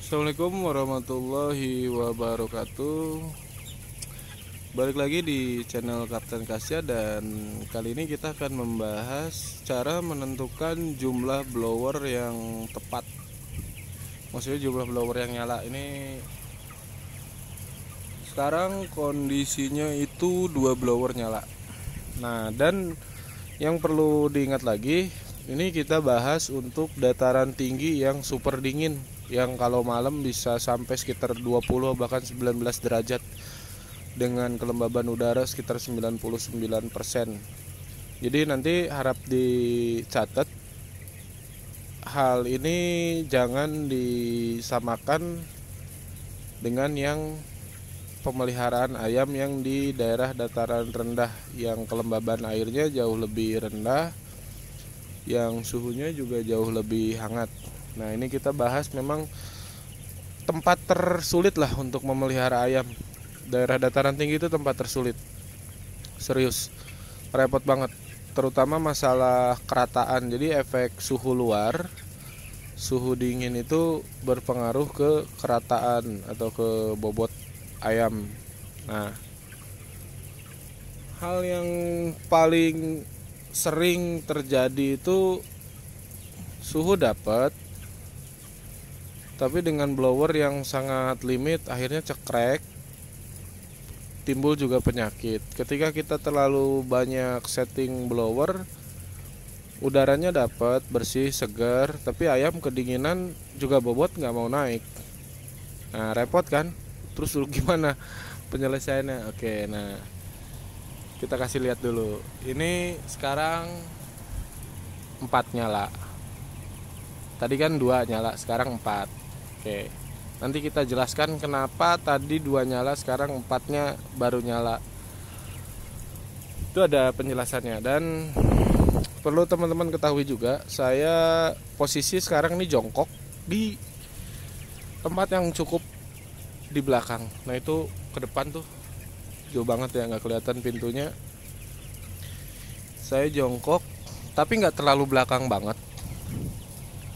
Assalamualaikum warahmatullahi wabarakatuh. Balik lagi di channel Kapten Kasya, dan kali ini kita akan membahas cara menentukan jumlah blower yang tepat. Maksudnya jumlah blower yang nyala. Ini sekarang kondisinya itu 2 blower nyala. Nah, dan yang perlu diingat lagi, ini kita bahas untuk dataran tinggi yang super dingin, yang kalau malam bisa sampai sekitar 20 bahkan 19 derajat dengan kelembaban udara sekitar 99%. Jadi nanti harap dicatat, hal ini jangan disamakan dengan yang pemeliharaan ayam yang di daerah dataran rendah, yang kelembaban airnya jauh lebih rendah, yang suhunya juga jauh lebih hangat. Nah, ini kita bahas memang tempat tersulit lah untuk memelihara ayam. Daerah dataran tinggi itu tempat tersulit. Serius, repot banget. Terutama masalah kerataan. Jadi efek suhu luar, suhu dingin itu berpengaruh ke kerataan atau ke bobot ayam. Nah, hal yang paling sering terjadi itu suhu dapat, tapi dengan blower yang sangat limit akhirnya cekrek, timbul juga penyakit. Ketika kita terlalu banyak setting blower, udaranya dapat bersih segar, tapi ayam kedinginan juga bobot nggak mau naik. Nah, repot kan? Terus gimana penyelesaiannya? Oke, nah kita kasih lihat dulu. Ini sekarang 4 nyala. Tadi kan 2 nyala, sekarang 4. Oke, nanti kita jelaskan kenapa tadi 2 nyala, sekarang 4-nya baru nyala. Itu ada penjelasannya. Dan perlu teman-teman ketahui juga, saya posisi sekarang ini jongkok di tempat yang cukup di belakang. Nah, itu ke depan tuh jauh banget ya, nggak kelihatan pintunya. Saya jongkok tapi nggak terlalu belakang banget.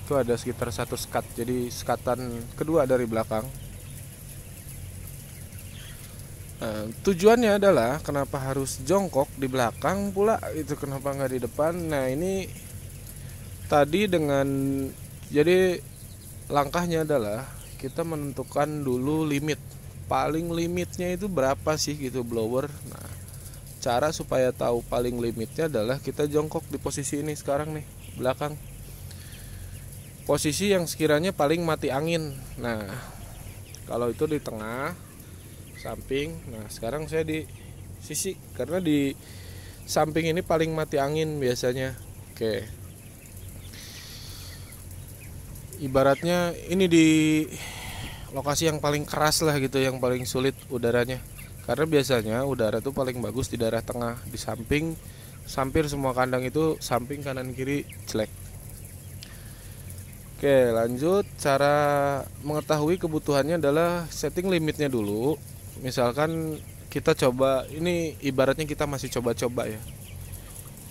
Itu ada sekitar 1 sekat, jadi sekatan kedua dari belakang. Nah, tujuannya adalah kenapa harus jongkok di belakang pula, itu kenapa nggak di depan. Nah, ini tadi jadi langkahnya adalah kita menentukan dulu limit. Paling limitnya itu berapa sih gitu blower. Nah, cara supaya tahu paling limitnya adalah kita jongkok di posisi ini sekarang nih, belakang. Posisi yang sekiranya paling mati angin. Nah, kalau itu di tengah, samping. Nah, sekarang saya di sisi, karena di samping ini paling mati angin biasanya. Oke. Ibaratnya ini di lokasi yang paling keras lah gitu, yang paling sulit udaranya. Karena biasanya udara tuh paling bagus di daerah tengah, di samping. Hampir semua kandang itu samping, kanan kiri jelek. Oke, lanjut. Cara mengetahui kebutuhannya adalah setting limitnya dulu. Misalkan kita coba, ini ibaratnya kita masih coba-coba ya.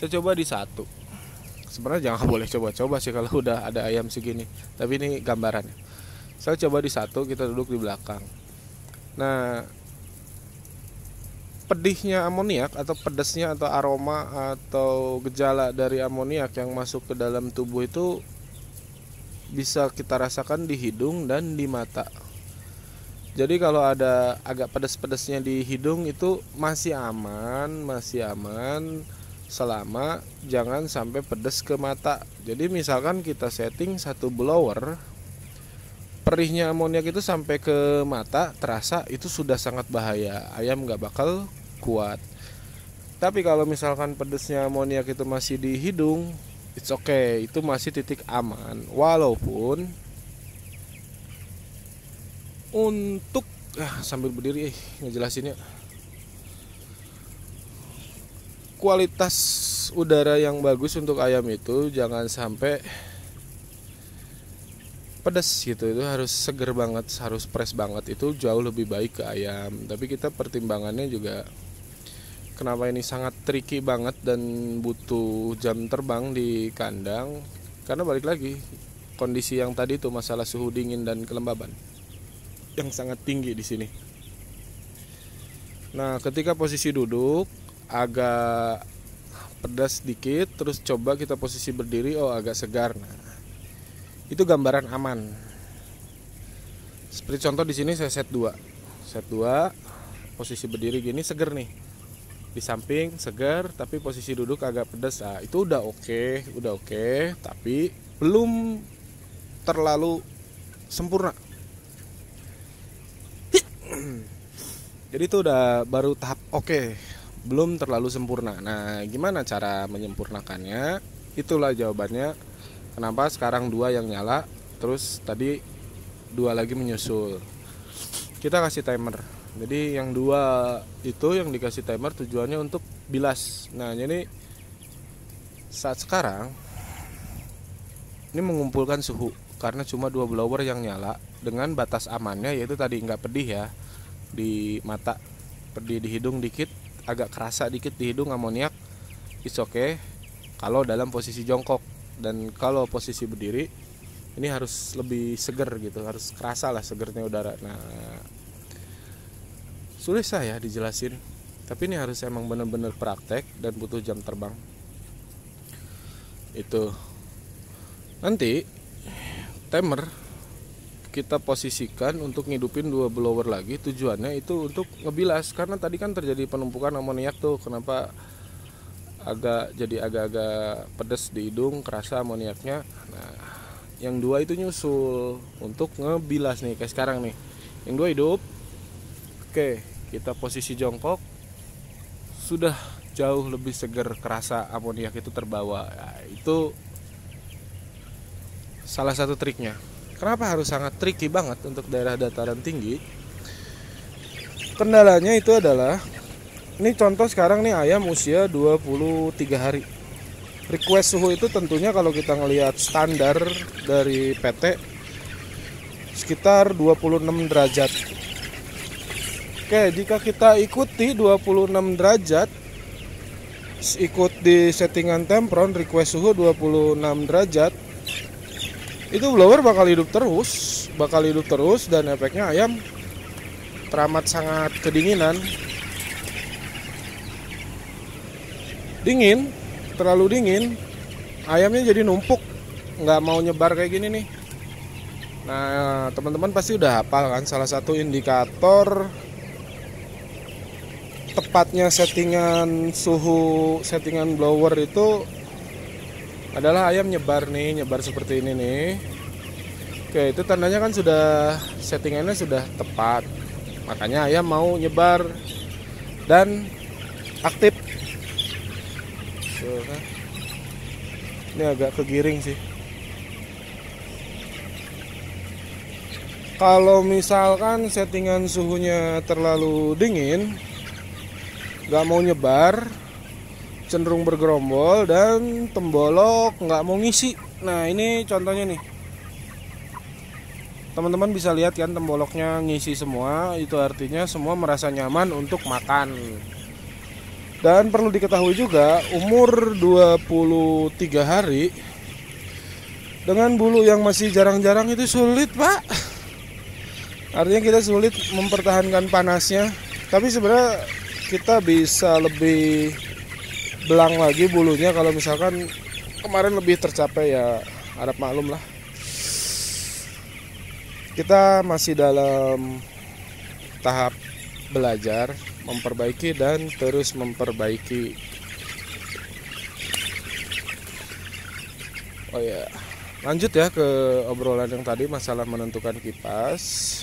Kita coba di 1. Sebenarnya jangan boleh coba-coba sih kalau udah ada ayam segini, tapi ini gambarannya. Saya coba di 1, kita duduk di belakang. Nah, pedihnya amoniak atau pedasnya atau aroma atau gejala dari amoniak yang masuk ke dalam tubuh itu bisa kita rasakan di hidung dan di mata. Jadi kalau ada agak pedas-pedasnya di hidung itu masih aman selama jangan sampai pedas ke mata. Jadi misalkan kita setting 1 blower, perihnya amoniak itu sampai ke mata terasa, itu sudah sangat bahaya. Ayam nggak bakal kuat. Tapi kalau misalkan pedasnya amoniak itu masih di hidung, it's okay, itu masih titik aman. Walaupun untuk sambil berdiri ngejelasinnya, kualitas udara yang bagus untuk ayam itu jangan sampai pedas gitu, itu harus seger banget, harus fresh banget, itu jauh lebih baik ke ayam. Tapi kita pertimbangannya juga, kenapa ini sangat tricky banget dan butuh jam terbang di kandang, karena balik lagi kondisi yang tadi itu masalah suhu dingin dan kelembaban. yang sangat tinggi di sini. Nah, ketika posisi duduk agak pedas dikit, terus coba kita posisi berdiri, oh agak segar. Nah, itu gambaran aman. Seperti contoh di sini saya set 2. Set 2, posisi berdiri gini seger nih. Di samping segar, tapi posisi duduk agak pedas. Nah, itu udah oke, tapi belum terlalu sempurna. Jadi itu udah baru tahap oke, belum terlalu sempurna. Nah, gimana cara menyempurnakannya? Itulah jawabannya. Kenapa sekarang 2 yang nyala, terus tadi 2 lagi menyusul. Kita kasih timer. Jadi yang 2 itu yang dikasih timer tujuannya untuk bilas. Nah, jadi saat sekarang ini mengumpulkan suhu karena cuma 2 blower yang nyala dengan batas amannya, yaitu tadi nggak pedih ya di mata, pedih di hidung dikit, agak kerasa dikit di hidung amoniak, it's okay kalau dalam posisi jongkok. Dan kalau posisi berdiri ini harus lebih seger gitu, harus kerasa lah segernya udara. Nah, sulit saya dijelasin, tapi ini harus emang bener-bener praktek dan butuh jam terbang. Itu nanti timer kita posisikan untuk ngidupin 2 blower lagi, tujuannya itu untuk ngebilas, karena tadi kan terjadi penumpukan amoniak tuh. Kenapa agak-agak pedes di hidung, kerasa amoniaknya. Nah, yang 2 itu nyusul untuk ngebilas nih, kayak sekarang nih. Yang 2 hidup. Oke, kita posisi jongkok, sudah jauh lebih seger, kerasa amoniak itu terbawa. Nah, itu salah satu triknya. Kenapa harus sangat tricky banget untuk daerah dataran tinggi? Kendalanya itu adalah, ini contoh sekarang nih ayam usia 23 hari. Request suhu itu tentunya kalau kita ngelihat standar dari PT sekitar 26 derajat. Oke, jika kita ikuti 26 derajat, ikut di settingan Tempron request suhu 26 derajat, itu blower bakal hidup terus dan efeknya ayam teramat sangat kedinginan. Dingin, terlalu dingin, ayamnya jadi numpuk, nggak mau nyebar kayak gini nih. Nah, teman-teman pasti udah hafal kan, salah satu indikator tepatnya settingan suhu, settingan blower itu adalah ayam nyebar seperti ini nih. Oke, itu tandanya kan sudah settingannya sudah tepat, makanya ayam mau nyebar dan aktif. Ini agak kegiring sih. Kalau misalkan settingan suhunya terlalu dingin, nggak mau nyebar, cenderung bergerombol dan tembolok, nggak mau ngisi. Nah, ini contohnya nih, teman-teman bisa lihat kan, temboloknya ngisi semua. Itu artinya semua merasa nyaman untuk makan. Dan perlu diketahui juga, umur 23 hari dengan bulu yang masih jarang-jarang itu sulit, Pak. Artinya kita sulit mempertahankan panasnya. Tapi sebenarnya kita bisa lebih belang lagi bulunya kalau misalkan kemarin lebih tercapai, ya harap maklum lah. Kita masih dalam tahap belajar, memperbaiki dan terus memperbaiki. Oh ya, lanjut ya ke obrolan yang tadi masalah menentukan kipas.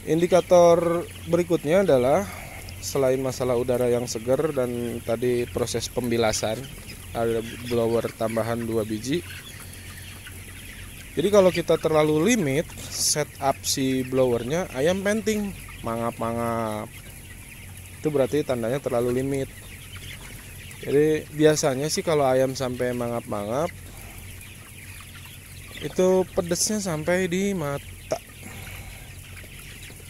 Indikator berikutnya adalah, selain masalah udara yang segar dan tadi proses pembilasan, ada blower tambahan 2 biji. Jadi kalau kita terlalu limit setup si blowernya, ayam penting, mangap-mangap. Itu berarti tandanya terlalu limit. Jadi biasanya sih kalau ayam sampai mangap-mangap, itu pedesnya sampai di mata.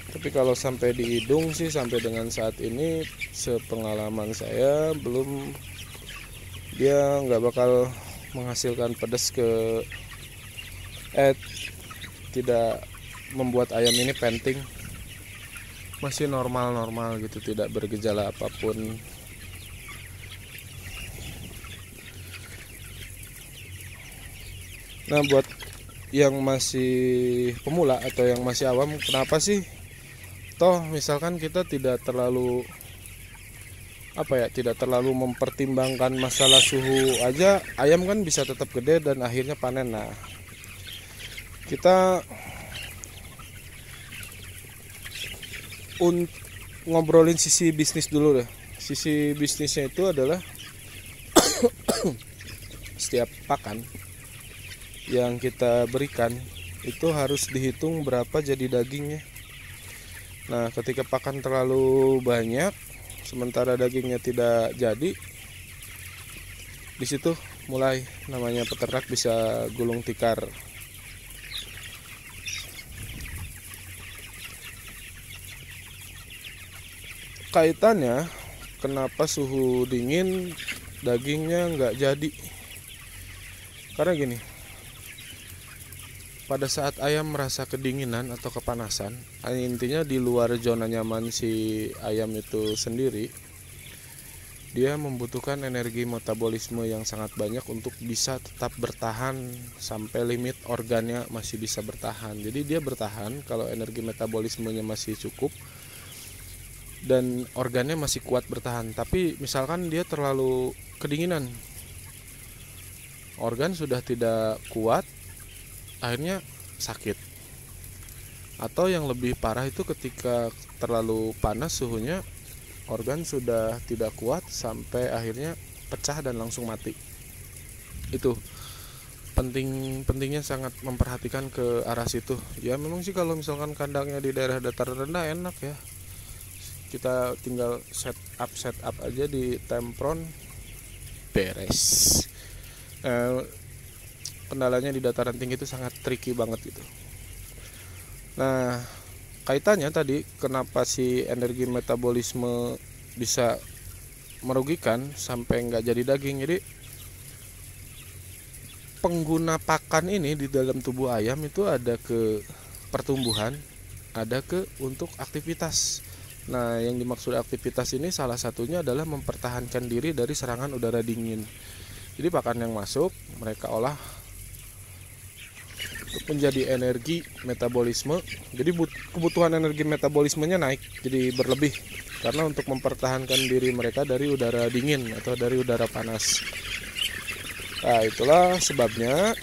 Tapi kalau sampai di hidung sih sampai dengan saat ini sepengalaman saya belum, dia nggak bakal menghasilkan pedas tidak membuat ayam ini penting, masih normal-normal gitu, tidak bergejala apapun. Nah, buat yang masih pemula atau yang masih awam, kenapa sih toh misalkan kita tidak terlalu tidak terlalu mempertimbangkan masalah suhu aja, ayam kan bisa tetap gede dan akhirnya panen. Nah, kita ngobrolin sisi bisnis dulu deh. Sisi bisnisnya itu adalah setiap pakan yang kita berikan itu harus dihitung berapa jadi dagingnya. Nah, ketika pakan terlalu banyak sementara dagingnya tidak jadi, di situ mulai namanya peternak bisa gulung tikar. Kaitannya kenapa suhu dingin dagingnya nggak jadi? Karena gini, pada saat ayam merasa kedinginan atau kepanasan, intinya di luar zona nyaman si ayam itu sendiri, dia membutuhkan energi metabolisme yang sangat banyak untuk bisa tetap bertahan sampai limit organnya masih bisa bertahan. Jadi dia bertahan kalau energi metabolismenya masih cukup dan organnya masih kuat bertahan. Tapi misalkan dia terlalu kedinginan, organ sudah tidak kuat, akhirnya sakit. Atau yang lebih parah itu ketika terlalu panas suhunya, organ sudah tidak kuat sampai akhirnya pecah dan langsung mati. Itu pentingnya sangat memperhatikan ke arah situ. Ya memang sih kalau misalkan kandangnya di daerah dataran rendah enak ya, kita tinggal set up aja di tempron, beres. Kendalanya di dataran tinggi itu sangat tricky banget gitu. Nah, kaitannya tadi kenapa si energi metabolisme bisa merugikan sampai nggak jadi daging. Jadi pengguna pakan ini di dalam tubuh ayam itu ada ke pertumbuhan, ada ke untuk aktivitas. Nah, yang dimaksud aktivitas ini salah satunya adalah mempertahankan diri dari serangan udara dingin. Jadi pakan yang masuk mereka olah menjadi energi metabolisme. Jadi kebutuhan energi metabolismenya naik, jadi berlebih karena untuk mempertahankan diri mereka dari udara dingin atau dari udara panas. Nah, itulah sebabnya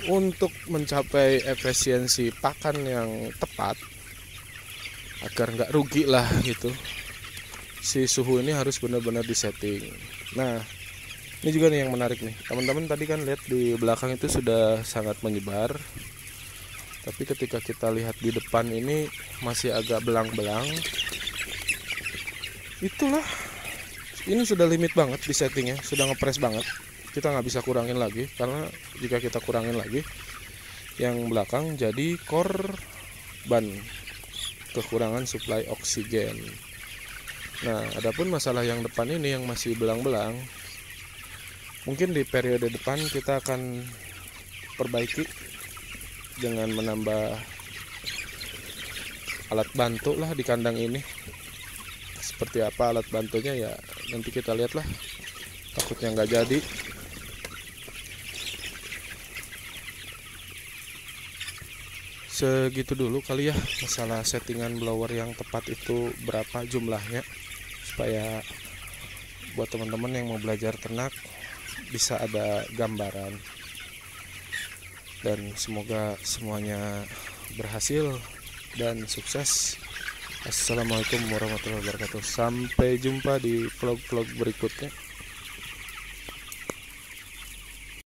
untuk mencapai efisiensi pakan yang tepat, agar nggak rugi lah gitu, si suhu ini harus benar-benar disetting. Nah, ini juga nih yang menarik nih, teman-teman tadi kan lihat di belakang itu sudah sangat menyebar, tapi ketika kita lihat di depan ini masih agak belang-belang. Itulah, ini sudah limit banget di settingnya, sudah ngepres banget, kita nggak bisa kurangin lagi, karena jika kita kurangin lagi yang belakang jadi korban kekurangan suplai oksigen. Nah, adapun masalah yang depan ini yang masih belang-belang, mungkin di periode depan kita akan perbaiki dengan menambah alat bantu lah di kandang ini. Seperti apa alat bantunya ya nanti kita lihat lah, takutnya nggak jadi. Segitu dulu kali ya masalah settingan blower yang tepat itu berapa jumlahnya, supaya buat teman-teman yang mau belajar ternak bisa ada gambaran. Dan semoga semuanya berhasil dan sukses. Assalamualaikum warahmatullahi wabarakatuh. Sampai jumpa di vlog-vlog berikutnya.